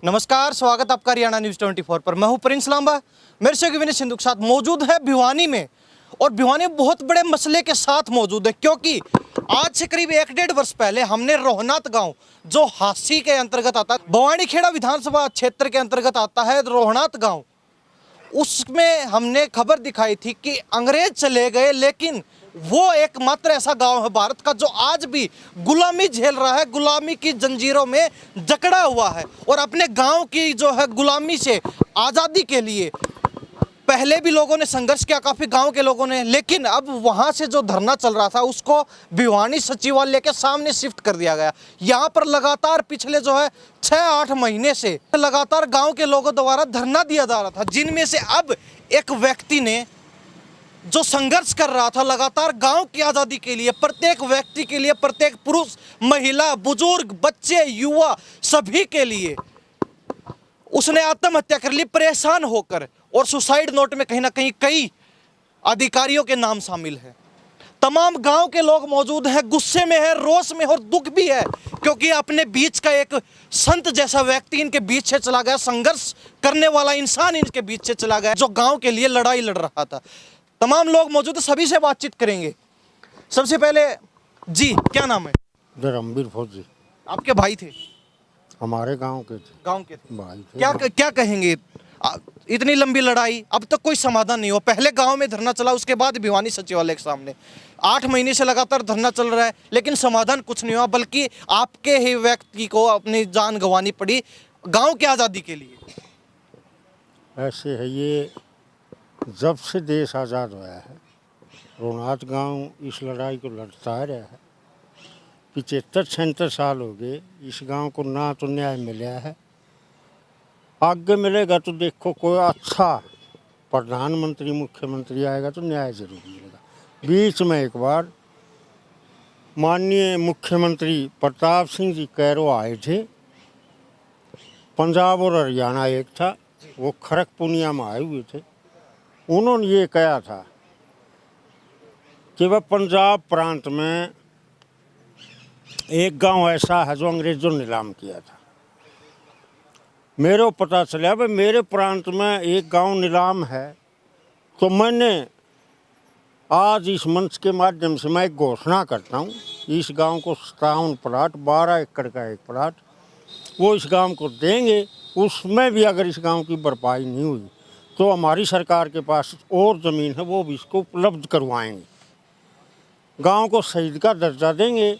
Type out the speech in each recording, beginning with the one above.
नमस्कार, स्वागत आपका हरियाणा न्यूज़ 24 पर। मैं हूं प्रिंस लांबा, मेरे से विनय सिंधु के साथ मौजूद है भिवानी में। और भिवानी बहुत बड़े मसले के साथ मौजूद है, क्योंकि आज से करीब 1-1.5 वर्ष पहले हमने रोहनात गांव, जो हांसी के अंतर्गत आता है, भवानीखेड़ा विधानसभा क्षेत्र के अंतर्गत आता है रोहनात गांव, उसमें हमने खबर दिखाई थी कि अंग्रेज चले गए, लेकिन वो एकमात्र ऐसा गांव है भारत का जो आज भी गुलामी झेल रहा है, गुलामी की जंजीरों में जकड़ा हुआ है और अपने गांव की जो है गुलामी से आज़ादी के लिए पहले भी लोगों ने संघर्ष किया, काफ़ी गांव के लोगों ने, लेकिन अब वहां से जो धरना चल रहा था उसको भिवानी सचिवालय के सामने शिफ्ट कर दिया गया। यहां पर लगातार पिछले जो है 6-8 महीने से लगातार गांव के लोगों द्वारा धरना दिया जा रहा था, जिनमें से अब एक व्यक्ति ने जो संघर्ष कर रहा था लगातार गांव की आज़ादी के लिए, प्रत्येक व्यक्ति के लिए, प्रत्येक पुरुष, महिला, बुजुर्ग, बच्चे, युवा, सभी के लिए उसने आत्महत्या कर ली परेशान होकर। और सुसाइड नोट में कहीं ना कहीं कई अधिकारियों के नाम शामिल है। तमाम गांव के लोग मौजूद हैं, गुस्से में है, रोष में और दुख भी है, क्योंकि अपने बीच का एक संत जैसा व्यक्ति इनके बीच से चला गया, संघर्ष करने वाला इंसान इनके बीच से चला गया, जो गांव के लिए लड़ाई लड़ रहा था। तमाम लोग मौजूद हैं, सभी से बातचीत करेंगे। सबसे पहले जी, क्या नाम है? धर्मवीर फौजी आपके भाई थे? हमारे गांव के थे, गांव के थे। भाई थे। क्या कहेंगे? इतनी लंबी लड़ाई, अब तक कोई समाधान नहीं हुआ। पहले गांव में धरना चला, उसके बाद भिवानी सचिवालय के सामने 8 महीने से लगातार धरना चल रहा है, लेकिन समाधान कुछ नहीं हुआ, बल्कि आपके ही व्यक्ति को अपनी जान गंवानी पड़ी गांव की आज़ादी के लिए। ऐसे है ये, जब से देश आज़ाद हुआ है रोहनात गांव इस लड़ाई को लड़ता रहा है। 75-76 साल हो गए इस गांव को ना तो न्याय मिला है। आगे मिलेगा तो देखो, कोई अच्छा प्रधानमंत्री मुख्यमंत्री आएगा तो न्याय जरूर मिलेगा। बीच में एक बार माननीय मुख्यमंत्री प्रताप सिंह जी कैरो आए थे, पंजाब और हरियाणा एक था, वो खड़गपुनिया में आए हुए थे। उन्होंने ये कहा था कि वह पंजाब प्रांत में एक गांव ऐसा है जो अंग्रेजों ने नीलाम किया था। मेरे को पता चला भाई मेरे प्रांत में एक गांव नीलाम है, तो मैंने आज इस मंच के माध्यम से मैं एक घोषणा करता हूँ, इस गांव को 57 प्लाट, 12 एकड़ का एक प्लाट वो इस गांव को देंगे। उसमें भी अगर इस गांव की भरपाई नहीं हुई तो हमारी सरकार के पास और ज़मीन है, वो भी इसको उपलब्ध करवाएंगे, गांव को शहीद का दर्जा देंगे।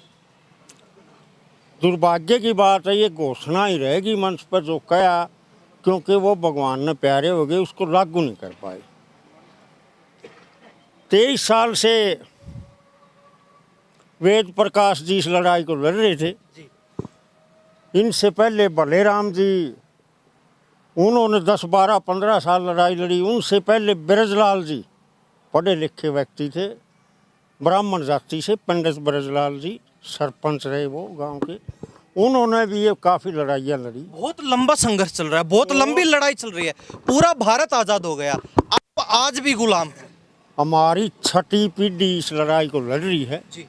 दुर्भाग्य की बात है ये घोषणा ही रहेगी मंच पर जो कहा, क्योंकि वो भगवान ने प्यारे हो गए, उसको लागू नहीं कर पाए। 23 साल से वेद प्रकाश जी इस लड़ाई को लड़ रहे थे। इनसे पहले बलेराम जी, उन्होंने 10, 12, 15 साल लड़ाई लड़ी। उनसे पहले ब्रजलाल जी पढ़े लिखे व्यक्ति थे, ब्राह्मण जाति से, पंडित ब्रजलाल जी सरपंच रहे वो गांव के, उन्होंने भी ये काफ़ी लड़ाइयाँ लड़ी। बहुत लंबा संघर्ष चल रहा है, बहुत लंबी लड़ाई चल रही है। पूरा भारत आज़ाद हो गया, आप आज भी गुलाम हैं। हमारी 6ठी पीढ़ी इस लड़ाई को लड़ रही है जी।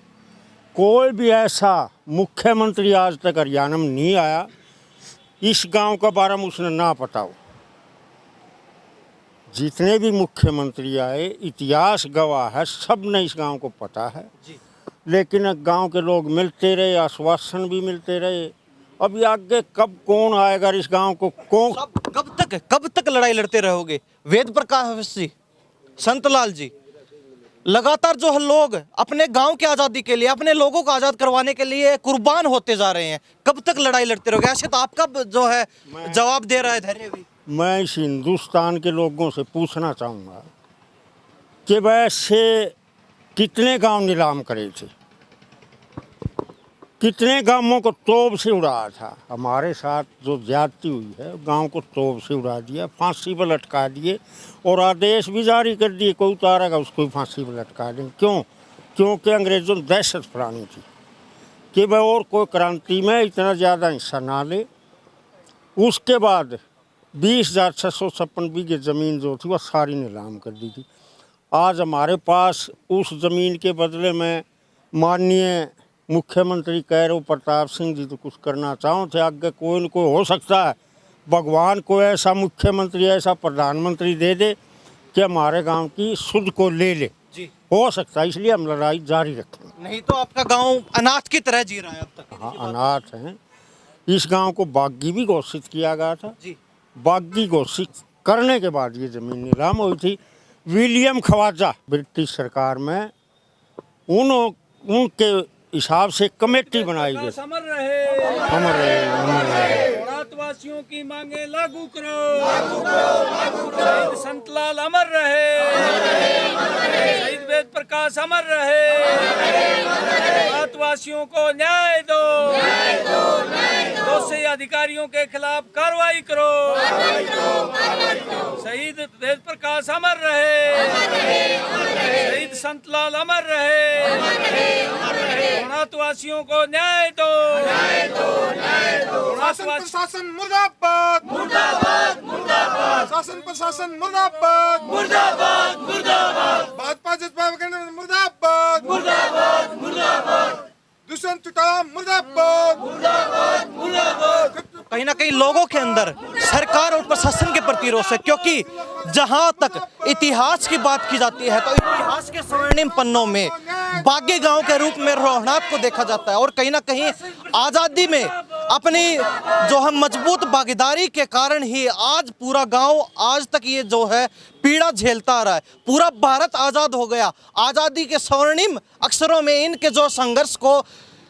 कोई भी ऐसा मुख्यमंत्री आज तक हरियाणा में नहीं आया इस गांव का बारे में उसने ना पता हो। जितने भी मुख्यमंत्री आए, इतिहास गवाह है, सब ने इस गांव को पता है जी। लेकिन गांव के लोग मिलते रहे, आश्वासन भी मिलते रहे। अभी आगे कब कौन आएगा इस गांव को, कौन कब तक लड़ाई लड़ते रहोगे? वेद प्रकाश जी, संतलाल जी, लगातार जो है लोग अपने गांव की आज़ादी के लिए, अपने लोगों को आज़ाद करवाने के लिए कुर्बान होते जा रहे हैं। कब तक लड़ाई लड़ते रहोगे? ऐसे तो आपका जो है जवाब दे रहा है धैर्य भी। मैं इस हिंदुस्तान के लोगों से पूछना चाहूँगा कि वैसे कितने गांव नीलाम करे थे, कितने गांवों को तोप से उड़ाया था। हमारे साथ जो ज्यादती हुई है, गांव को तोप से उड़ा दिया, फांसी पर लटका दिए और आदेश भी जारी कर दिए, कोई उतारेगा उसको भी फांसी पर लटका देंगे। क्यों? क्योंकि अंग्रेज़ों ने दहशत फैलानी थी कि वह और कोई क्रांति में इतना ज़्यादा हिस्सा ना ले। उसके बाद 20,656 बीघे ज़मीन जो थी वह सारी नीलाम कर दी थी। आज हमारे पास उस ज़मीन के बदले में माननीय मुख्यमंत्री कह रहे हो प्रताप सिंह जी तो कुछ करना चाहो थे, आगे कोई न कोई हो सकता है भगवान को ऐसा मुख्यमंत्री ऐसा प्रधानमंत्री दे दे कि हमारे गांव की सुध को ले ले। जी, हो सकता है, इसलिए हम लड़ाई जारी रखें। नहीं तो आपका गांव अनाथ की तरह जी रहा है अब तक। हाँ, अनाथ हैं। इस गांव को बागी भी घोषित किया गया था। जी, बागी घोषित करने के बाद ये ज़मीन नीलाम हुई थी। विलियम खवाजा ब्रिटिश सरकार में उनके हिसाब से कमेटी बनाई गई। अमर रहे भारतवासियों की मांगे लागू करो, शहीद संतलाल अमर रहे, शहीद वेद प्रकाश अमर रहे, भारतवासियों को न्याय दो, दोषी अधिकारियों के खिलाफ कार्रवाई करो, शहीद वेद प्रकाश अमर रहे, शहीद संतलाल अमर रहे, भारतवासियों को न्याय दो, प्रशासन मुर्दाबाद मुर्दाबाद मुर्दाबाद, शासन प्रशासन मुर्दाबाद मुर्दाबाद मुर्दाबाद, भाजपा जसपा मुर्दाबाद मुर्दाबाद मुर्दाबाद, दुष्यंत चौटाला मुर्दाबाद मुर्दाबाद मुर्दाबाद। कहीं ना कहीं लोगों के अंदर सरकार और प्रशासन के प्रति रोष है, क्योंकि जहां तक इतिहास की बात की जाती है तो इतिहास के स्वर्णिम पन्नों में बागी गांव के रूप में रोहनाथ को देखा जाता है। और कहीं ना कहीं आज़ादी में अपनी जो है मजबूत भागीदारी के कारण ही आज पूरा गांव आज तक ये जो है पीड़ा झेलता आ रहा है। पूरा भारत आज़ाद हो गया। आज़ादी के स्वर्णिम अक्षरों में इनके जो संघर्ष को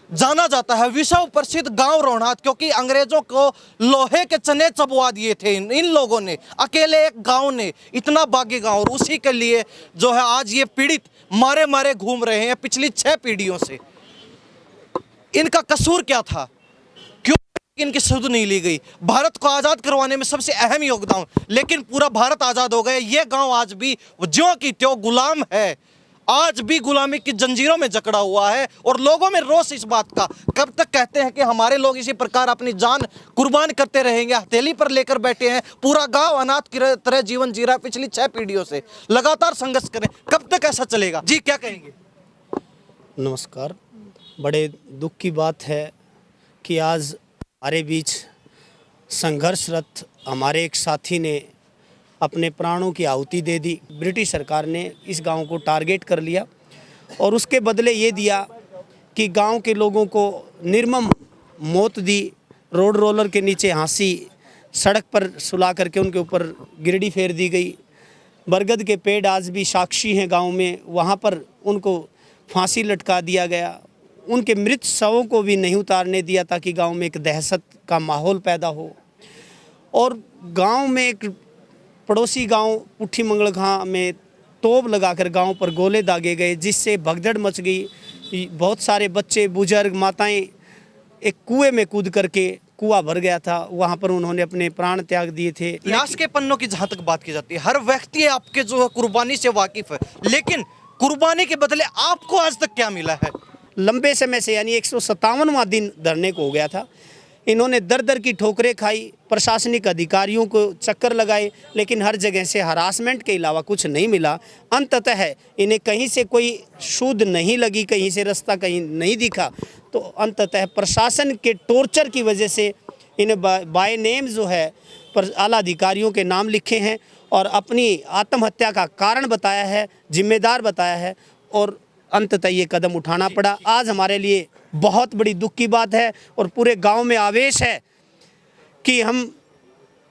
जाना जाता है, विश्व प्रसिद्ध गांव रोहनाथ, क्योंकि अंग्रेजों को लोहे के चने चबवा दिए थे इन लोगों ने, अकेले एक गांव ने, इतना बागी गांव। और उसी के लिए जो है आज ये पीड़ित मारे मारे घूम रहे हैं पिछली 6 पीढ़ियों से। इनका कसूर क्या था, क्यों इनकी सुध नहीं ली गई? भारत को आज़ाद करवाने में सबसे अहम योगदान, लेकिन पूरा भारत आज़ाद हो गया, ये गांव आज भी ज्यों की त्यों गुलाम है, आज भी गुलामी की जंजीरों में जकड़ा हुआ है। और लोगों में रोष इस बात का, कब तक कहते हैं कि हमारे लोग इसी प्रकार अपनी जान कुर्बान करते रहेंगे, हथेली पर लेकर बैठे हैं, पूरा गांव अनाथ की तरह जीवन जी रहा है पिछली 6 पीढ़ियों से, लगातार संघर्ष करें, कब तक ऐसा चलेगा? जी, क्या कहेंगे? नमस्कार। बड़े दुख की बात है कि आज हमारे बीच संघर्षरत हमारे एक साथी ने अपने प्राणों की आहुति दे दी। ब्रिटिश सरकार ने इस गांव को टारगेट कर लिया और उसके बदले ये दिया कि गांव के लोगों को निर्मम मौत दी। रोड रोलर के नीचे हाँसी, सड़क पर सुला करके उनके ऊपर गिरडी फेर दी गई। बरगद के पेड़ आज भी साक्षी हैं गांव में, वहाँ पर उनको फांसी लटका दिया गया। उनके मृत शवों को भी नहीं उतारने दिया ताकि गांव में एक दहशत का माहौल पैदा हो। और गांव में एक पड़ोसी गांव पुट्ठी मंगलखां में तोप लगाकर गांव पर गोले दागे गए, जिससे भगदड़ मच गई। बहुत सारे बच्चे, बुजुर्ग, माताएं एक कुएं में कूद करके, कुआं भर गया था, वहां पर उन्होंने अपने प्राण त्याग दिए थे। इतिहास के पन्नों की जहां तक बात की जाती है, हर व्यक्ति आपके जो है कुर्बानी से वाकिफ है, लेकिन कुर्बानी के बदले आपको आज तक क्या मिला है? लंबे समय से, यानी 157वां दिन धरने को हो गया था, इन्होंने दर दर की ठोकरें खाई, प्रशासनिक अधिकारियों को चक्कर लगाए, लेकिन हर जगह से हरासमेंट के अलावा कुछ नहीं मिला। अंततः इन्हें कहीं से कोई सूद नहीं लगी, कहीं से रास्ता कहीं नहीं दिखा, तो अंततः प्रशासन के टॉर्चर की वजह से इन्हें बाय नेम जो है पर आला अधिकारियों के नाम लिखे हैं और अपनी आत्महत्या का कारण बताया है, जिम्मेदार बताया है, और अंततः ये कदम उठाना पड़ा। आज हमारे लिए बहुत बड़ी दुख की बात है और पूरे गांव में आवेश है कि हम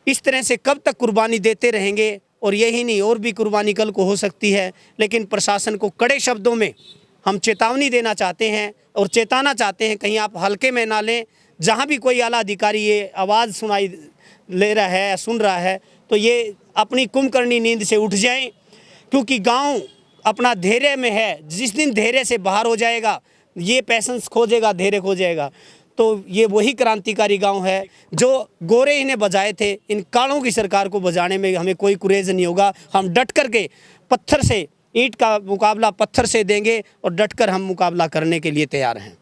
इस तरह से कब तक कुर्बानी देते रहेंगे, और यही नहीं और भी कुर्बानी कल को हो सकती है। लेकिन प्रशासन को कड़े शब्दों में हम चेतावनी देना चाहते हैं और चेताना चाहते हैं, कहीं आप हल्के में ना लें। जहां भी कोई आला अधिकारी ये आवाज़ सुनाई ले रहा है, सुन रहा है, तो ये अपनी कुंभकर्णी नींद से उठ जाएं, क्योंकि गांव अपना धैर्य में है। जिस दिन धैर्य से बाहर हो जाएगा, ये पैसेंस खोजेगा, धैर्य खो जाएगा, तो ये वही क्रांतिकारी गांव है जो गोरे इन्हें बजाए थे। इन कालों की सरकार को बजाने में हमें कोई कुरेज नहीं होगा। हम डट कर के पत्थर से, ईंट का मुकाबला पत्थर से देंगे और डट कर हम मुकाबला करने के लिए तैयार हैं।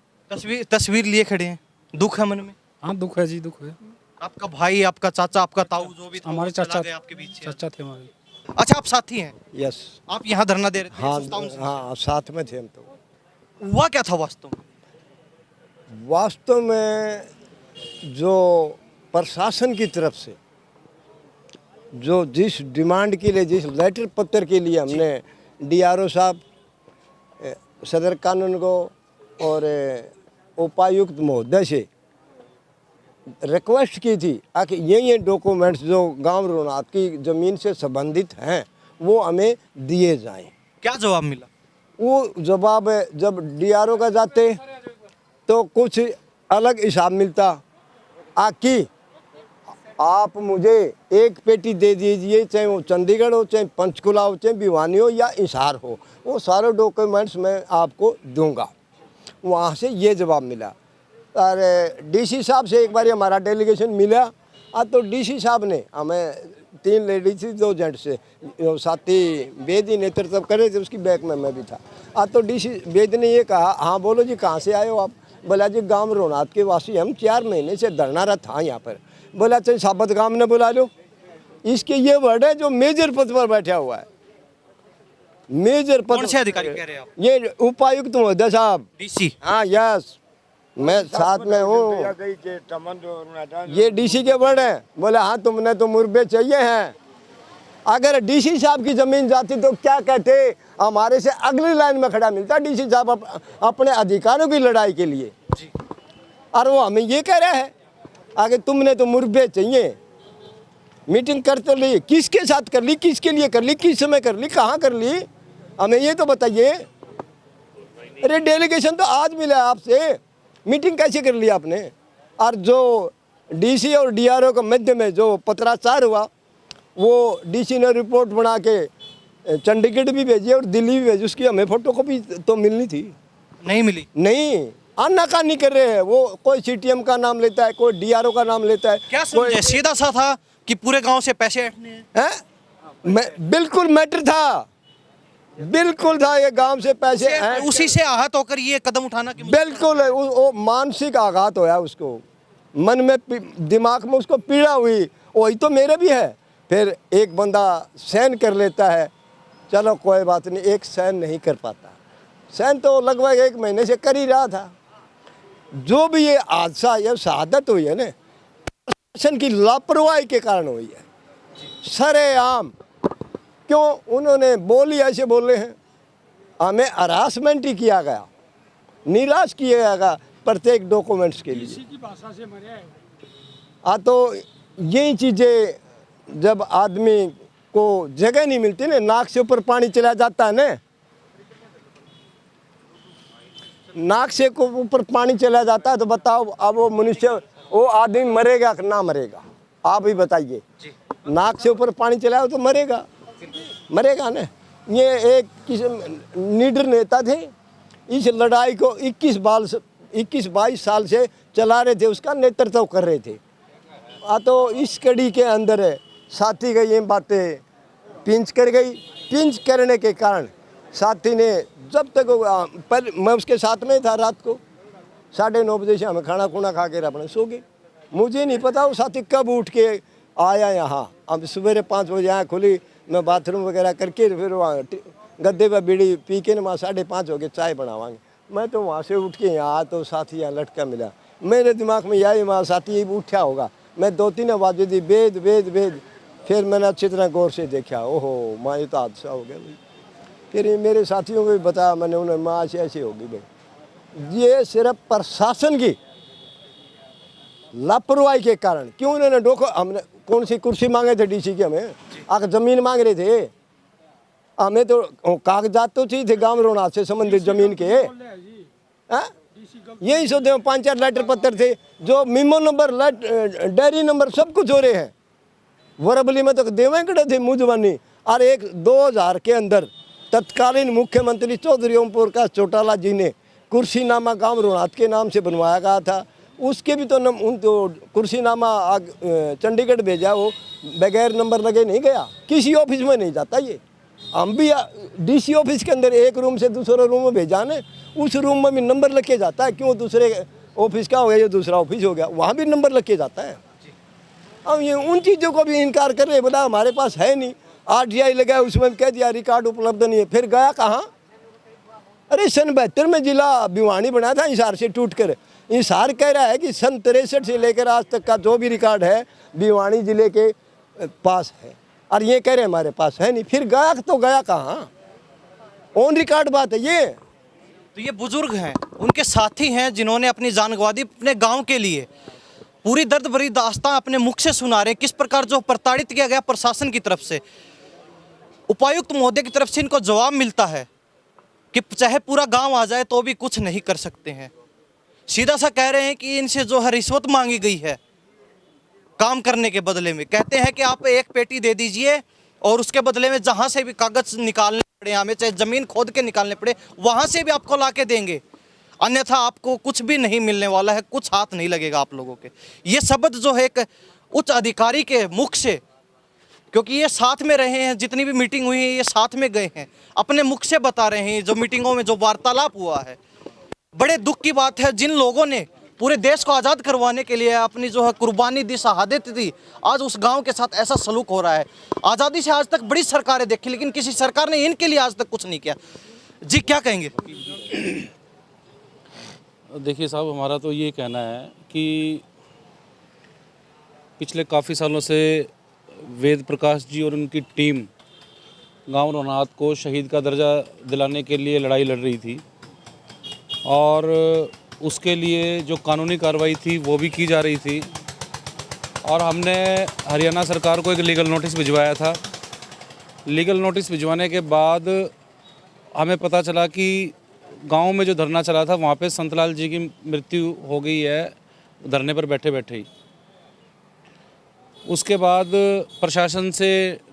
तस्वीर लिए खड़े हैं, दुख है मन में? हाँ, दुख है जी, दुख है। आपका भाई, आपका चाचा, आपका ताऊ जो भी था, हमारे वो चला चाचा गया आपके बीच से। चाचा थे हमारे। अच्छा, आप साथी हैं? यस, आप यहाँ धरना दे रहे थे? हाँ संस्थाओं से? हाँ, साथ में थे हम। तो हुआ क्या था वास्तव में? वास्तव में जो प्रशासन की तरफ से जो जिस डिमांड के लिए, जिस लेटर पत्र के लिए हमने DRO साहब, सदर कानून को और उपायुक्त महोदय से रिक्वेस्ट की थी कि ये डॉक्यूमेंट्स जो गांव रोनाथ की ज़मीन से संबंधित हैं वो हमें दिए जाएं। क्या जवाब मिला? वो जवाब जब DRO का जाते तो कुछ अलग हिसाब मिलता कि आप मुझे एक पेटी दे दीजिए, चाहे वो चंडीगढ़ हो, चाहे पंचकुला हो, चाहे भिवानी हो या हिसार हो, वो सारे डॉक्यूमेंट्स मैं आपको दूंगा। वहाँ से ये जवाब मिला। और DC साहब से एक बार हमारा डेलीगेशन मिला तो DC साहब ने हमें 3 लेडीज थी 2 जेंट्स से, साथी बेदी नेतृत्व कर रहे थे, उसकी बैक में मैं भी था। तो DC बेदी ने ये कहा, हाँ बोलो जी कहाँ से आए हो आप? बोला जी गांव रोनाथ के वासी हम, 4 महीने से धरना था यहाँ पर। बोला अच्छा साबत गांव ने बुला लो। इसके ये वर्ड है जो मेजर पद पर बैठा हुआ है, मेजर पद। कौन से अधिकारी कह रहे हैं आप? ये उपायुक्त महोदय साहब, DC। हाँ यस, मैं साथ में हूँ। ये DC के वर्ड हैं। बोले हाँ तुमने तो मुरबे चाहिए हैं। अगर DC साहब की जमीन जाती तो क्या कहते, हमारे से अगली लाइन में खड़ा मिलता DC साहब अपने अधिकारों की लड़ाई के लिए। और वो हमें ये कह रहा है आगे तुमने तो मुरबे चाहिए। मीटिंग कर तो ली, किसके साथ कर ली, किसके लिए कर ली, किस समय कर ली, कहाँ कर ली, हमें ये तो बताइए। अरे डेलीगेशन तो आज मिला आपसे, मीटिंग कैसे कर ली आपने? और जो DC और DRO के मध्य में जो पत्राचार हुआ वो DC ने रिपोर्ट बना के चंडीगढ़ भी भेजी और दिल्ली भी भेजी, उसकी हमें फोटोकॉपी तो मिलनी थी, नहीं मिली। नहीं, आनाकानी कर रहे हैं। वो कोई CTM का नाम लेता है, कोई DRO का नाम लेता है। क्या समझे? सीधा सा था कि पूरे गांव से पैसे हटने हैं। बिल्कुल मैटर था, बिल्कुल था, ये गांव से पैसे हैं। उसी से आहत होकर ये कदम उठाना कि बिल्कुल है, वो मानसिक आघात होया उसको, मन में दिमाग में उसको पीड़ा हुई। वही तो मेरे भी है। फिर एक बंदा सहन कर लेता है, चलो कोई बात नहीं, एक सहन नहीं कर पाता। सहन तो लगभग 1 महीने से कर ही रहा था। जो भी ये हादसा, ये शहादत हुई है ना, प्रशासन की लापरवाही के कारण हुई है, सरेआम। क्यों उन्होंने बोली, ऐसे बोल रहे हैं, हमें हरासमेंट ही किया गया, निराश किया गया प्रत्येक डॉक्यूमेंट्स के लिए। की भाषा से मरे तो यही चीज़ें जब आदमी को जगह नहीं मिलती ना, नाक से ऊपर पानी चला जाता है ना, नाक से ऊपर पानी चला जाता है तो बताओ अब वो मनुष्य, वो आदमी मरेगा कि ना मरेगा? आप ही बताइए। नाक से ऊपर पानी चला तो मरेगा, मरेगा ना। ये एक लीडर नेता थे, इस लड़ाई को 21-22 साल से चला रहे थे, उसका नेतृत्व कर रहे थे। तो इस कड़ी के अंदर साथी का ये बातें पिंच कर गई। पिंच करने के कारण साथी ने जब तक पर मैं उसके साथ में था, रात को 9:30 बजे से हमें खाना खुना खा के अपने सो गए। मुझे नहीं पता वो साथी कब उठ के आया यहाँ। अब सवेरे 5 बजे आँख खुली, मैं बाथरूम वगैरह करके फिर वहाँ गद्दे पर बीड़ी पी के ना वहाँ 5:30 हो गए, चाय बनावाएंगे। मैं तो वहाँ से उठ के यहाँ तो साथी यहाँ लटका मिला। मेरे दिमाग में यही वहाँ साथी उठा होगा। मैं 2-3 आवाज़ें दी, वेद वेद वेद। फिर मैंने अच्छी तरह गौर से देखा, ओहो माँ ये तो हादसा हो गया भाई। फिर मेरे साथियों को भी बताया मैंने, उन्हें माँ ऐसी होगी भाई। ये सिर्फ प्रशासन की लापरवाही के कारण। क्यों उन्होंने हमने कौन सी कुर्सी मांगे थे DC के, हमें आकर ज़मीन मांग रहे थे। हमें तो कागजात तो चाहिए थे गांव रोनाथ से संबंधित ज़मीन के। यही सोचते हैं, 5-4 लेटर पत्र थे जो मीमो नंबर, डायरी नंबर सब कुछ हो रहे हैं। वरबली में तो देवे कड़े थे मुझवानी। और 2000 के अंदर तत्कालीन मुख्यमंत्री चौधरी ओम प्रकाश चौटाला जी ने कुर्सीनामा गांव रोनाथ के नाम से बनवाया गया था। उसके भी तो उन तो कुर्सीनामा चंडीगढ़ भेजा, वो बगैर नंबर लगे नहीं गया, किसी ऑफिस में नहीं जाता। ये हम भी DC ऑफिस के अंदर एक रूम से दूसरे रूम में भेजा ने, उस रूम में भी नंबर लग के जाता है। क्यों दूसरे ऑफिस का हो गया, ये दूसरा ऑफिस हो गया, वहाँ भी नंबर लग के जाता है। अब ये उन चीज़ों को भी इनकार कर रहे, बोला हमारे पास है नहीं। RTI लगा, उसमें कह दिया रिकॉर्ड उपलब्ध नहीं है। फिर गया कहाँ? अरे सन 72 में जिला भिवानी बना था हिसार से टूट कर। हिसार कह रहा है कि सन 63 से लेकर आज तक का जो भी रिकॉर्ड है भिवानी जिले के पास है, और ये कह रहे हमारे पास है नहीं, फिर गया तो गया कहाँ? ऑन रिकॉर्ड बात है ये। तो ये बुजुर्ग हैं, उनके साथी हैं जिन्होंने अपनी जान गंवा दी अपने गांव के लिए। पूरी दर्द भरी दास्तां अपने मुख से सुना रहे हैं, किस प्रकार जो प्रताड़ित किया गया प्रशासन की तरफ से, उपायुक्त महोदय की तरफ से इनको जवाब मिलता है कि चाहे पूरा गांव आ जाए तो भी कुछ नहीं कर सकते हैं। सीधा सा कह रहे हैं कि इनसे जो है रिश्वत मांगी गई है काम करने के बदले में। कहते हैं कि आप एक पेटी दे दीजिए और उसके बदले में जहां से भी कागज निकालने पड़े, हमें चाहे जमीन खोद के निकालने पड़े, वहां से भी आपको ला के देंगे, अन्यथा आपको कुछ भी नहीं मिलने वाला है, कुछ हाथ नहीं लगेगा आप लोगों के। ये शब्द जो है एक उच्च अधिकारी के मुख से, क्योंकि ये साथ में रहे हैं, जितनी भी मीटिंग हुई है ये साथ में गए हैं, अपने मुख से बता रहे हैं जो मीटिंगों में जो वार्तालाप हुआ है। बड़े दुख की बात है, जिन लोगों ने पूरे देश को आज़ाद करवाने के लिए अपनी जो है कुर्बानी दी, शहादत दी, आज उस गांव के साथ ऐसा सलूक हो रहा है। आज़ादी से आज तक बड़ी सरकारें देखी, लेकिन किसी सरकार ने इनके लिए आज तक कुछ नहीं किया। जी क्या कहेंगे? देखिए साहब, हमारा तो ये कहना है कि पिछले काफ़ी सालों से वेद प्रकाश जी और उनकी टीम गांव रोनात को शहीद का दर्जा दिलाने के लिए लड़ाई लड़ रही थी, और उसके लिए जो कानूनी कार्रवाई थी वो भी की जा रही थी। और हमने हरियाणा सरकार को एक लीगल नोटिस भिजवाया था। लीगल नोटिस भिजवाने के बाद हमें पता चला कि गांव में जो धरना चला था वहाँ पे संतलाल जी की मृत्यु हो गई है धरने पर बैठे बैठे ही। उसके बाद प्रशासन से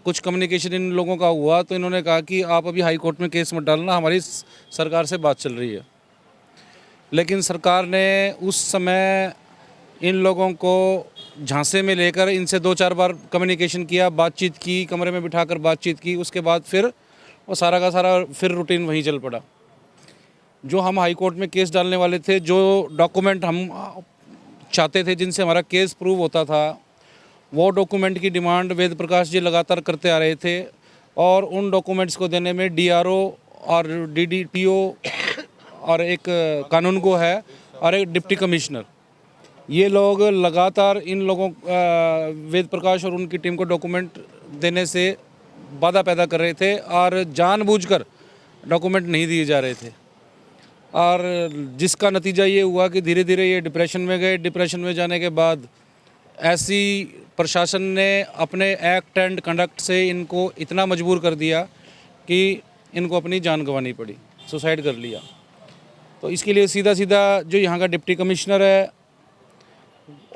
कुछ कम्युनिकेशन इन लोगों का हुआ, तो इन्होंने कहा कि आप अभी हाई कोर्ट में केस मत डालना, हमारी सरकार से बात चल रही है। लेकिन सरकार ने उस समय इन लोगों को झांसे में लेकर इनसे 2-4 बार कम्युनिकेशन किया, बातचीत की, कमरे में बिठाकर बातचीत की। उसके बाद फिर वो सारा का सारा फिर रूटीन वहीं चल पड़ा। जो हम हाई कोर्ट में केस डालने वाले थे, जो डॉक्यूमेंट हम चाहते थे जिनसे हमारा केस प्रूव होता था, वो डॉक्यूमेंट की डिमांड वेद प्रकाश जी लगातार करते आ रहे थे। और उन डॉक्यूमेंट्स को देने में डीआरओ और डीडीपीओ और एक कानूनगो है और एक डिप्टी कमिश्नर, ये लोग लगातार इन लोगों वेद प्रकाश और उनकी टीम को डॉक्यूमेंट देने से बाधा पैदा कर रहे थे और जानबूझकर डॉक्यूमेंट नहीं दिए जा रहे थे। और जिसका नतीजा ये हुआ कि धीरे धीरे ये डिप्रेशन में गए। डिप्रेशन में जाने के बाद ऐसी प्रशासन ने अपने एक्ट एंड कंडक्ट से इनको इतना मजबूर कर दिया कि इनको अपनी जान गंवानी पड़ी, सुसाइड कर लिया। तो इसके लिए सीधा सीधा जो यहाँ का डिप्टी कमिश्नर है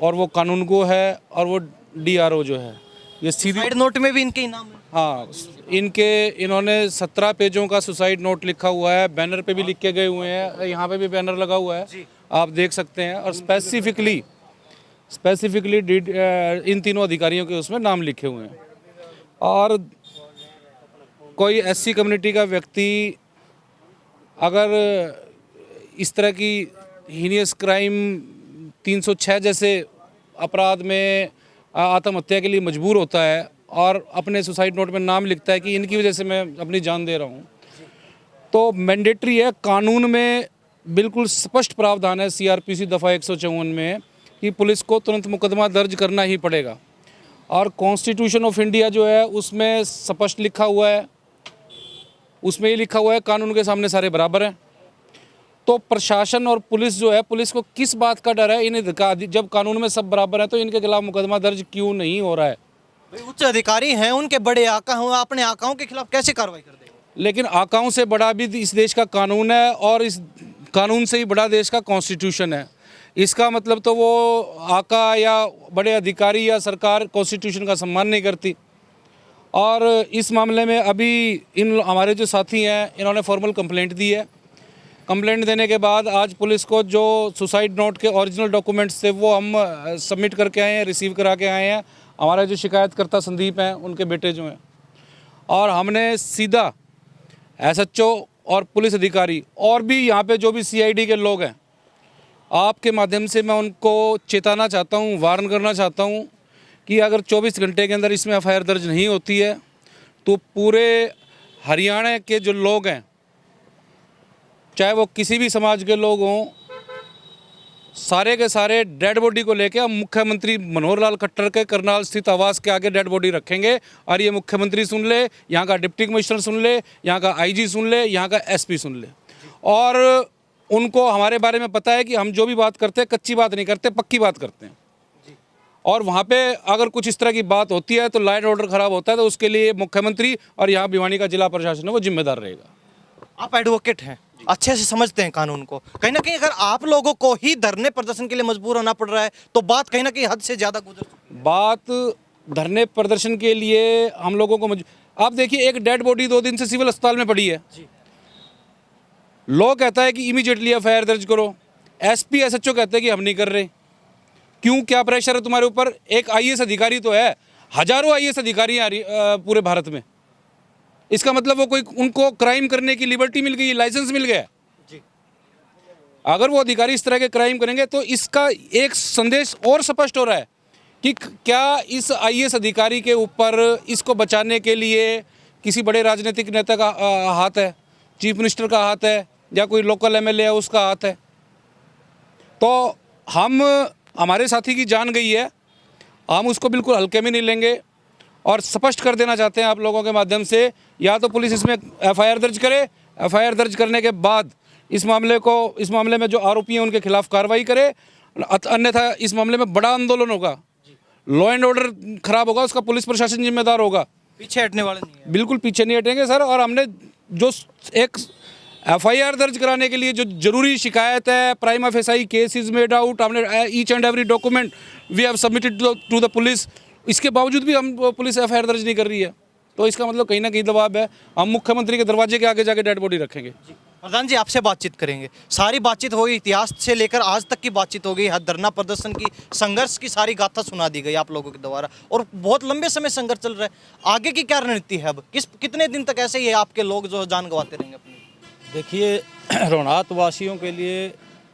और वो कानूनगो है और वो डीआरओ जो है, ये सीधी साइड नोट में भी इनके ही नाम है। हाँ, इन्होंने 17 पेजों का सुसाइड नोट लिखा हुआ है, बैनर पे भी लिख के गए हुए हैं, यहाँ पे भी बैनर लगा हुआ है, आप देख सकते हैं। और स्पेसिफिकली इन तीनों अधिकारियों के उसमें नाम लिखे हुए हैं। और कोई एससी कम्युनिटी का व्यक्ति अगर इस तरह की हीनियस क्राइम 306 जैसे अपराध में आत्महत्या के लिए मजबूर होता है और अपने सुसाइड नोट में नाम लिखता है कि इनकी वजह से मैं अपनी जान दे रहा हूँ, तो मैंडेटरी है, कानून में बिल्कुल स्पष्ट प्रावधान है सीआरपीसी दफ़ा 154 में कि पुलिस को तुरंत मुकदमा दर्ज करना ही पड़ेगा। और कॉन्स्टिट्यूशन ऑफ इंडिया जो है उसमें स्पष्ट लिखा हुआ है, उसमें ये लिखा हुआ है कानून के सामने सारे बराबर हैं। तो प्रशासन और पुलिस जो है, पुलिस को किस बात का डर है? इन्हें जब कानून में सब बराबर है तो इनके खिलाफ मुकदमा दर्ज क्यों नहीं हो रहा है? उच्च अधिकारी हैं, उनके बड़े आका हों, अपने आकाओं के खिलाफ कैसे कार्रवाई कर देंगे? लेकिन आकाओं से बड़ा भी इस देश का कानून है और इस कानून से ही बड़ा देश का कॉन्स्टिट्यूशन है। इसका मतलब तो वो आका या बड़े अधिकारी या सरकार कॉन्स्टिट्यूशन का सम्मान नहीं करती। और इस मामले में अभी इन हमारे जो साथी हैं इन्होंने फॉर्मल कंप्लेंट दी है। कंप्लेंट देने के बाद आज पुलिस को जो सुसाइड नोट के ओरिजिनल डॉक्यूमेंट्स थे वो हम सबमिट करके आए हैं, रिसीव करा के आए हैं। हमारे जो शिकायतकर्ता संदीप हैं उनके बेटे जो हैं, और हमने सीधा एसएचओ और पुलिस अधिकारी और भी यहाँ पे जो भी सीआईडी के लोग हैं, आपके माध्यम से मैं उनको चेताना चाहता हूँ, वार्न करना चाहता हूँ कि अगर 24 घंटे के अंदर इसमें एफआईआर दर्ज नहीं होती है तो पूरे हरियाणा के जो लोग हैं, चाहे वो किसी भी समाज के लोग हों, सारे के सारे डेड बॉडी को लेके हम मुख्यमंत्री मनोहर लाल खट्टर के करनाल स्थित आवास के आगे डेड बॉडी रखेंगे। और ये मुख्यमंत्री सुन ले, यहाँ का डिप्टी कमिश्नर सुन ले, यहाँ का आईजी सुन ले, यहाँ का एसपी सुन ले। और उनको हमारे बारे में पता है कि हम जो भी बात करते हैं कच्ची बात नहीं करते, पक्की बात करते हैं। और वहाँ पे अगर कुछ इस तरह की बात होती है तो लाइन ऑर्डर खराब होता है, तो उसके लिए मुख्यमंत्री और यहाँ भिवानी का जिला प्रशासन है वो जिम्मेदार रहेगा। आप एडवोकेट हैं, अच्छे से समझते हैं कानून को। कहीं ना कहीं अगर आप लोगों को ही धरने प्रदर्शन के लिए मजबूर होना पड़ रहा है तो बात कहीं ना कहीं हद से ज़्यादा गुजर चुकी है। बात धरने प्रदर्शन के लिए हम लोगों को आप देखिए, एक डेड बॉडी 2 दिन से सिविल अस्पताल में पड़ी है। लोग कहता है कि इमीडिएटली एफआईआर दर्ज करो, एसपी एसएचओ कहते हैं कि हम नहीं कर रहे। क्यों, क्या प्रेशर है तुम्हारे ऊपर? एक आईएएस अधिकारी तो है, हजारों आईएएस अधिकारी हैं पूरे भारत में। इसका मतलब वो कोई उनको क्राइम करने की लिबर्टी मिल गई, लाइसेंस मिल गया जी। अगर वो अधिकारी इस तरह के क्राइम करेंगे तो इसका एक संदेश और स्पष्ट हो रहा है कि क्या इस आईएएस अधिकारी के ऊपर इसको बचाने के लिए किसी बड़े राजनीतिक नेता का हाथ है, चीफ मिनिस्टर का हाथ है, या कोई लोकल एमएलए है उसका हाथ है। तो हमारे साथी की जान गई है, हम उसको बिल्कुल हल्के में नहीं लेंगे। और स्पष्ट कर देना चाहते हैं आप लोगों के माध्यम से, या तो पुलिस इसमें एफआईआर दर्ज करे, एफआईआर दर्ज करने के बाद इस मामले में जो आरोपी हैं उनके खिलाफ कार्रवाई करे, अन्यथा इस मामले में बड़ा आंदोलन होगा, लॉ एंड ऑर्डर खराब होगा, उसका पुलिस प्रशासन जिम्मेदार होगा। पीछे हटने वाले नहीं है, बिल्कुल पीछे नहीं हटेंगे सर। और हमने जो एक एफआईआर दर्ज कराने के लिए जो जरूरी शिकायत है, prima facie case is made out, हमने each and every document we have submitted to the police, इसके बावजूद भी हम पुलिस एफआईआर दर्ज नहीं कर रही है। तो इसका मतलब कहीं ना कहीं दबाव है। हम मुख्यमंत्री के दरवाजे के आगे जाके डेड बॉडी रखेंगे। प्रधान जी आपसे बातचीत करेंगे, सारी बातचीत होगी, इतिहास से लेकर आज तक की बातचीत हो गई, धरना प्रदर्शन की, संघर्ष की सारी गाथा सुना दी गई आप लोगों के द्वारा, और बहुत लंबे समय संघर्ष चल रहा है। आगे की क्या रणनीति है? अब कितने दिन तक ऐसे ही आपके लोग जो जान गंवाते रहेंगे अपनी? देखिए, रोहनात वासियों के लिए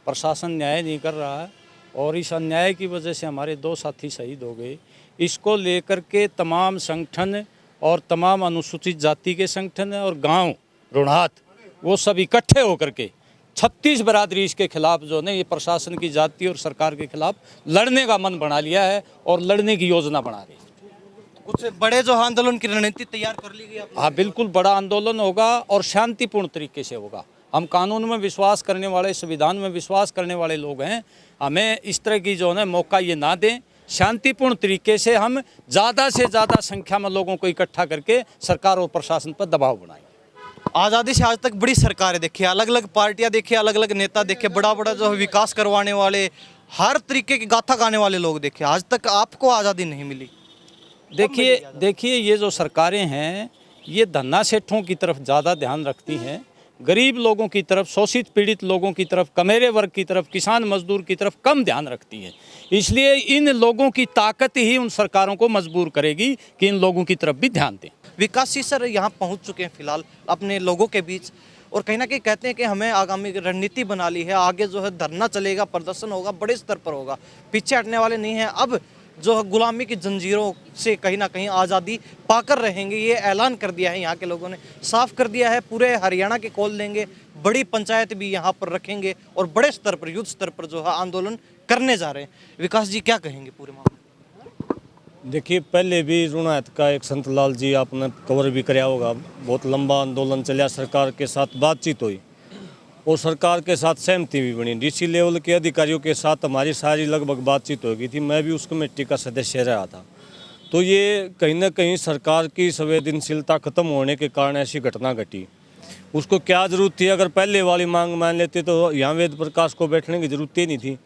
प्रशासन न्याय नहीं कर रहा है और इस अन्याय की वजह से हमारे 2 साथी शहीद हो गए। इसको लेकर के तमाम संगठन और तमाम अनुसूचित जाति के संगठन और गांव रोहनात वो सब इकट्ठे होकर के 36 बरादरी इसके खिलाफ जो है ये प्रशासन की जाति और सरकार के खिलाफ लड़ने का मन बना लिया है और लड़ने की योजना बना रही है। कुछ बड़े जो आंदोलन की रणनीति तैयार कर ली गई आपने? हाँ, बिल्कुल बड़ा आंदोलन होगा और शांतिपूर्ण तरीके से होगा। हम कानून में विश्वास करने वाले, संविधान में विश्वास करने वाले लोग हैं। हमें इस तरह की जो है मौका ये ना दें। शांतिपूर्ण तरीके से हम ज़्यादा से ज़्यादा संख्या में लोगों को इकट्ठा करके सरकार और प्रशासन पर दबाव बनाएंगे। आज़ादी से आज तक बड़ी सरकारें देखी, अलग अलग पार्टियां देखी, अलग अलग नेता देखे, बड़ा बड़ा जो है विकास करवाने वाले, हर तरीके की गाथा गाने वाले लोग देखे। आज तक आपको आज़ादी नहीं मिली। देखिए ये जो सरकारें हैं ये धन्ना सेठों की तरफ ज़्यादा ध्यान रखती हैं, गरीब लोगों की तरफ, शोषित पीड़ित लोगों की तरफ, कमेरे वर्ग की तरफ, किसान मजदूर की तरफ कम ध्यान रखती है। इसलिए इन लोगों की ताकत ही उन सरकारों को मजबूर करेगी कि इन लोगों की तरफ भी ध्यान दें। विकास जी सर यहाँ पहुँच चुके हैं फिलहाल अपने लोगों के बीच, और कहीं ना कहीं कहते हैं कि हमें आगामी रणनीति बना ली है, आगे जो है धरना चलेगा, प्रदर्शन होगा, बड़े स्तर पर होगा, पीछे हटने वाले नहीं हैं। अब जो है गुलामी की जंजीरों से कहीं ना कहीं आज़ादी पाकर रहेंगे, ये ऐलान कर दिया है यहाँ के लोगों ने, साफ कर दिया है। पूरे हरियाणा के खोल देंगे, बड़ी पंचायत भी यहाँ पर रखेंगे और बड़े स्तर पर, युद्ध स्तर पर जो है आंदोलन करने जा रहे हैं। विकास जी क्या कहेंगे पूरे मामले? देखिए, पहले भी रोहनात का एक संतलाल जी आपने कवर भी कराया होगा, बहुत लंबा आंदोलन चला, सरकार के साथ बातचीत हुई और सरकार के साथ सहमति भी बनी। डीसी लेवल के अधिकारियों के साथ हमारी सारी लगभग बातचीत हो गई थी, मैं भी उस कमेटी का सदस्य रहा था। तो ये कहीं ना कहीं सरकार की संवेदनशीलता खत्म होने के कारण ऐसी घटना घटी। उसको क्या ज़रूरत थी? अगर पहले वाली मांग मान लेते तो यहाँ वेद प्रकाश को बैठने की ज़रूरत ही नहीं थी।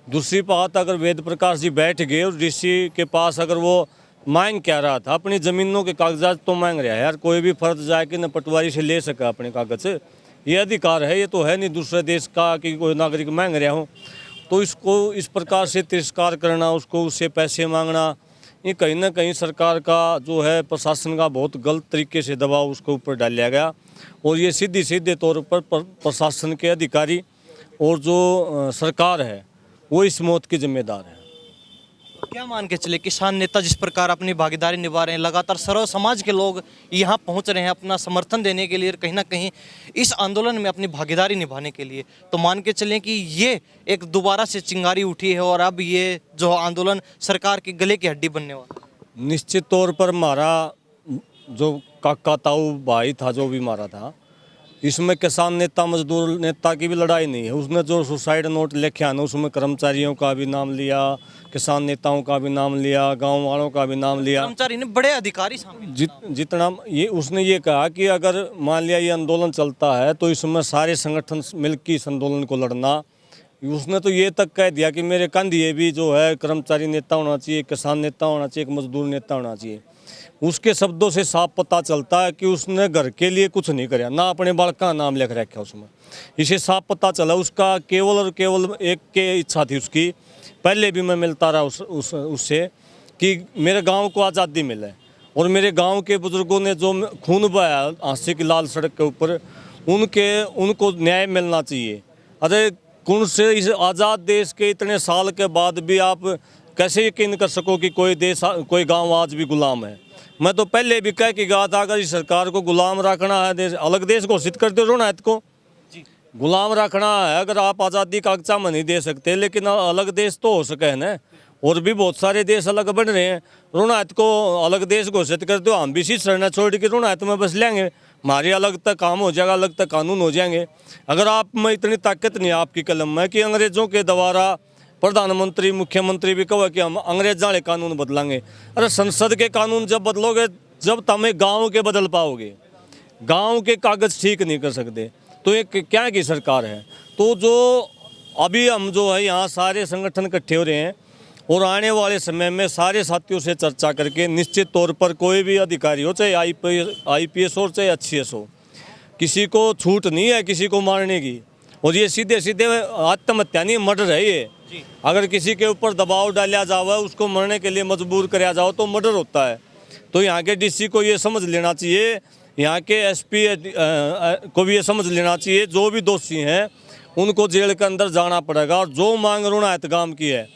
दूसरी बात, अगर वेद प्रकाश जी बैठ गए और डीसी के पास अगर वो मांग क्या रहा था, अपनी ज़मीनों के कागजात तो मांग रहा है यार, कोई भी फर्द जाए कि न पटवारी से ले सका अपने कागज से, ये अधिकार है, ये तो है नहीं दूसरे देश का कि कोई नागरिक मांग रहा हो। तो इसको इस प्रकार से तिरस्कार करना, उसको उससे पैसे मांगना, ये कहीं ना कहीं सरकार का जो है प्रशासन का बहुत गलत तरीके से दबाव उसके ऊपर डाला गया और ये सीधे तौर पर प्रशासन के अधिकारी और जो सरकार है वो इस मौत के जिम्मेदार है। क्या मान के चले किसान नेता जिस प्रकार अपनी भागीदारी निभा रहे हैं, लगातार सर्व समाज के लोग यहाँ पहुँच रहे हैं अपना समर्थन देने के लिए, कहीं ना कहीं इस आंदोलन में अपनी भागीदारी निभाने के लिए, तो मान के चलें कि ये एक दोबारा से चिंगारी उठी है और अब ये जो आंदोलन सरकार के गले की हड्डी बनने वाला है। निश्चित तौर पर हमारा जो काका ताऊ भाई था जो भी मारा था, इसमें किसान नेता मजदूर नेता की भी लड़ाई नहीं है। उसने जो सुसाइड नोट लिखे हैं उसमें कर्मचारियों का भी नाम लिया, किसान नेताओं का भी नाम लिया, गांव वालों का भी नाम लिया, कर्मचारी ने बड़े अधिकारी शामिल जितना ये उसने ये कहा कि अगर मान लिया ये आंदोलन चलता है तो इसमें सारे संगठन मिलकर इस आंदोलन को लड़ना। उसने तो ये तक कह दिया कि मेरे कंधे भी जो है कर्मचारी नेता होना चाहिए, किसान नेता होना चाहिए, एक मजदूर नेता होना चाहिए। उसके शब्दों से साफ पता चलता है कि उसने घर के लिए कुछ नहीं कराया, ना अपने बालक का नाम लिख रखा उसमें। इसे साफ पता चला उसका केवल और केवल एक के इच्छा थी उसकी, पहले भी मैं मिलता रहा उससे कि मेरे गांव को आज़ादी मिले और मेरे गांव के बुजुर्गों ने जो खून बहाया आंसी की लाल सड़क के ऊपर, उनको न्याय मिलना चाहिए। अरे कौन से इस आज़ाद देश के इतने साल के बाद भी आप कैसे यकीन कर सको कि कोई गांव आज भी गुलाम है। मैं तो पहले भी कह के गया था, अगर इस सरकार को गुलाम रखना है, अलग देश घोषित कर दो रोनायत को, गुलाम रखना है। अगर आप आज़ादी कागजा में नहीं दे सकते, लेकिन अलग देश तो हो सके है ना, और भी बहुत सारे देश अलग बन रहे हैं। रोनायत को अलग देश घोषित कर दो, हम भी इसी शरण छोड़ के रोनायत में बस लेंगे, हमारे अलग तक काम हो जाएगा, अलग तक कानून हो जाएंगे। अगर आप में इतनी ताकत नहीं है आपकी कलम में कि अंग्रेज़ों के द्वारा प्रधानमंत्री मुख्यमंत्री भी कहो कि हम अंग्रेज वाले कानून बदलेंगे। अरे संसद के कानून जब बदलोगे जब तुम्हें गांव के बदल पाओगे, गांव के कागज ठीक नहीं कर सकते तो ये क्या की सरकार है। तो जो अभी हम जो है यहाँ सारे संगठन इकट्ठे हो रहे हैं और आने वाले समय में सारे साथियों से चर्चा करके निश्चित तौर पर कोई भी अधिकारी हो, चाहे IPS हो चाहे HCS हो, किसी को छूट नहीं है किसी को मारने की। और ये सीधे सीधे आत्महत्या नहीं, मर्डर है ये। अगर किसी के ऊपर दबाव डाला जाए, उसको मरने के लिए मजबूर कराया जाओ तो मर्डर होता है। तो यहाँ के DC को ये समझ लेना चाहिए, यहाँ के SP को भी ये समझ लेना चाहिए, जो भी दोषी हैं उनको जेल के अंदर जाना पड़ेगा। और जो मांग रोनायत गांव की है,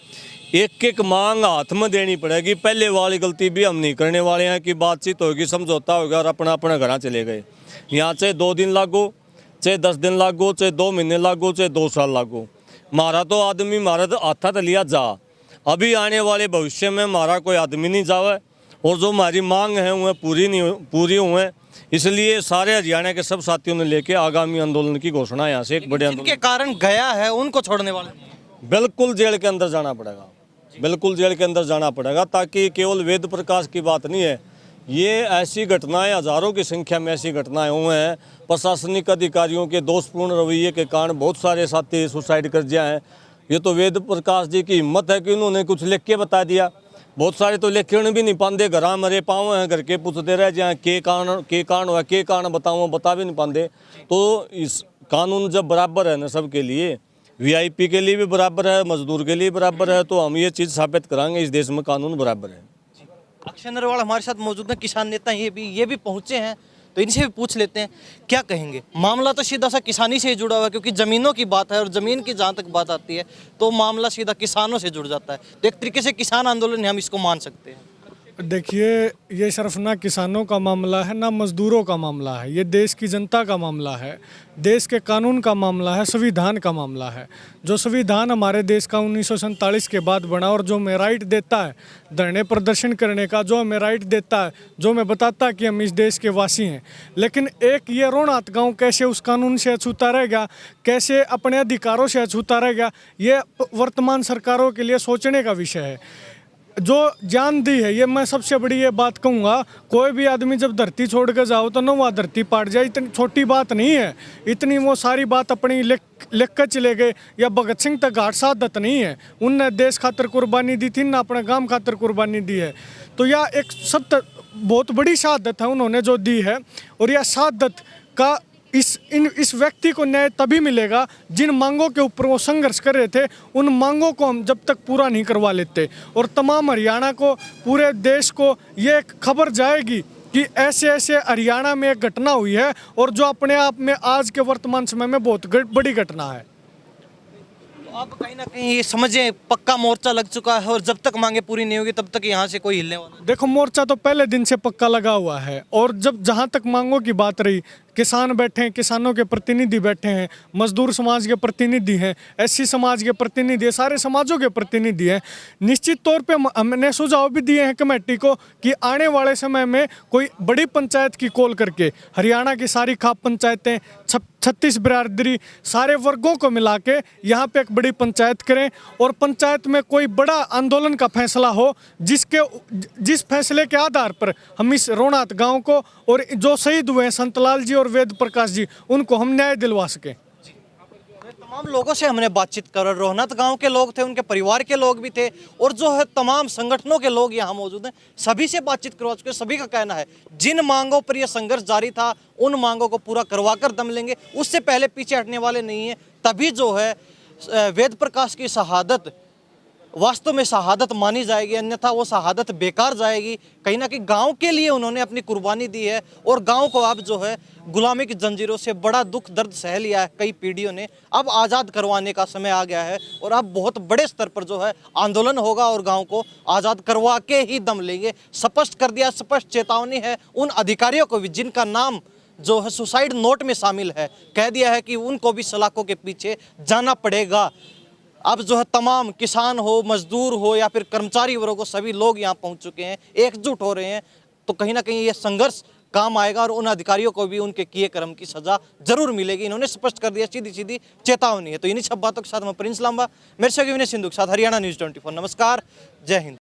एक एक मांग हाथ में देनी पड़ेगी। पहले वाली गलती भी हम नहीं करने वाले हैं कि बातचीत होगी, समझौता होगा और अपना अपना घर चले गए। यहाँ चाहे 2 दिन लागो, चाहे 10 दिन लागो, चाहे 2 महीने लागो, चाहे 2 साल लागो, मारा तो आदमी मारा तो आता तो लिया जा। अभी आने वाले भविष्य में मारा कोई आदमी नहीं जावे और जो हमारी मांग है वह पूरी हुए। इसलिए सारे हरियाणा के सब साथियों ने लेके आगामी आंदोलन की घोषणा यहाँ से एक बड़े आंदोलन के कारण गया है उनको छोड़ने वाले बिल्कुल जेल के अंदर जाना पड़ेगा, बिल्कुल जेल के अंदर जाना पड़ेगा। ताकि केवल वेद प्रकाश की बात नहीं है, ये ऐसी घटनाएं हज़ारों की संख्या में ऐसी घटनाएं हुए हैं। प्रशासनिक अधिकारियों के दोषपूर्ण रवैये के कारण बहुत सारे साथी सुसाइड कर दिया है। ये तो वेद प्रकाश जी की हिम्मत है कि उन्होंने कुछ लिख के बता दिया। बहुत सारे तो लिखने भी नहीं पाते, घर मरे पाँव हैं, घर के पूछते रहे जहाँ के कारण हुआ, के कारण बताऊँ, बता भी नहीं पाते। तो इस कानून जब बराबर है ना सबके लिए, VIP के लिए भी बराबर है, मजदूर के लिए बराबर है, तो हम ये चीज़ साबित कराएंगे इस देश में कानून बराबर है। अक्षय नरवाल हमारे साथ मौजूद हैं, किसान नेता ये भी पहुंचे हैं, तो इनसे भी पूछ लेते हैं क्या कहेंगे। मामला तो सीधा सा किसानी से ही जुड़ा हुआ है, क्योंकि ज़मीनों की बात है और ज़मीन की जहाँ तक बात आती है तो मामला सीधा किसानों से जुड़ जाता है। तो एक तरीके से किसान आंदोलन हम इसको मान सकते हैं। देखिए, ये सिर्फ ना किसानों का मामला है ना मज़दूरों का मामला है, ये देश की जनता का मामला है, देश के कानून का मामला है, संविधान का मामला है। जो संविधान हमारे देश का 1947 के बाद बना और जो हमें राइट देता है धरने प्रदर्शन करने का, जो हमें राइट देता है, जो हमें बताता है कि हम इस देश के वासी हैं। लेकिन एक ये रोनात गाँव कैसे उस कानून से अछूता रह गया, कैसे अपने अधिकारों से अछूता रह गया, ये वर्तमान सरकारों के लिए सोचने का विषय है। जो जान दी है, ये मैं सबसे बड़ी ये बात कहूँगा, कोई भी आदमी जब धरती छोड़ कर जाओ तो नौवा धरती पाट जाए, इतनी छोटी बात नहीं है। इतनी वो सारी बात अपनी लिख कर चले गए, या भगत सिंह तक घाट शहादत नहीं है, उनने देश खातर कुर्बानी दी थी ना अपने गांव खातर कुर्बानी दी है। तो यह एक सब बहुत बड़ी शहादत है उन्होंने जो दी है। और यह शहादत का इस व्यक्ति को न्याय तभी मिलेगा जिन मांगों के ऊपर वो संघर्ष कर रहे थे, उन मांगों को हम जब तक पूरा नहीं करवा लेते। और तमाम हरियाणा को, पूरे देश को ये खबर जाएगी कि ऐसे ऐसे हरियाणा में एक घटना हुई है और जो अपने आप में आज के वर्तमान समय में बहुत बड़ी घटना है। आप कहीं ना कहीं ये समझें पक्का मोर्चा लग चुका है और जब तक मांगे पूरी नहीं होगी तब तक यहाँ से कोई हिलने वाला नहीं। देखो, मोर्चा तो पहले दिन से पक्का लगा हुआ है, और जब जहाँ तक मांगों की बात रही, किसान बैठे हैं, किसानों के प्रतिनिधि बैठे हैं, मजदूर समाज के प्रतिनिधि हैं, एससी समाज के प्रतिनिधि हैं, सारे समाजों के प्रतिनिधि हैं। निश्चित तौर पे हमने सुझाव भी दिए हैं कमेटी को कि आने वाले समय में कोई बड़ी पंचायत की कॉल करके हरियाणा की सारी खाप पंचायतें, 36 बिरादरी, सारे वर्गों को मिला के यहाँ पे एक बड़ी पंचायत करें, और पंचायत में कोई बड़ा आंदोलन का फैसला हो जिस फैसले के आधार पर हम इस रोहनात गांव को और जो शहीद हुए हैं संतलाल जी और वेद प्रकाश जी, उनको हम न्याय दिलवा सकें। तमाम लोगों से हमने बातचीत कर, रोहनात गांव के लोग थे, उनके परिवार के लोग भी थे, और जो है तमाम संगठनों के लोग यहाँ मौजूद हैं, सभी से बातचीत करवा चुके। सभी का कहना है जिन मांगों पर यह संघर्ष जारी था उन मांगों को पूरा करवा कर दम लेंगे, उससे पहले पीछे हटने वाले नहीं है। तभी जो है वेद प्रकाश की शहादत वास्तव में शहादत मानी जाएगी, अन्यथा वो शहादत बेकार जाएगी। कहीं ना कहीं गांव के लिए उन्होंने अपनी कुर्बानी दी है, और गांव को अब जो है गुलामी की जंजीरों से बड़ा दुख दर्द सह लिया है कई पीढ़ियों ने। अब आज़ाद करवाने का समय आ गया है, और अब बहुत बड़े स्तर पर जो है आंदोलन होगा, और गांव को आज़ाद करवा के ही दम लेंगे। स्पष्ट कर दिया, स्पष्ट चेतावनी है उन अधिकारियों को भी जिनका नाम जो है सुसाइड नोट में शामिल है। कह दिया है कि उनको भी सलाखों के पीछे जाना पड़ेगा। अब जो है तमाम किसान हो, मजदूर हो या फिर कर्मचारी वर्ग हो, सभी लोग यहाँ पहुँच चुके हैं, एकजुट हो रहे हैं। तो कहीं ना कहीं ये संघर्ष काम आएगा, और उन अधिकारियों को भी उनके किए कर्म की सजा जरूर मिलेगी। इन्होंने स्पष्ट कर दिया, सीधी सीधी चेतावनी है। तो इन्हीं सब बातों के साथ मैं प्रिंस लांबा, मेरे से विनय सिंधु के साथ हरियाणा न्यूज़ 24। नमस्कार, जय हिंद।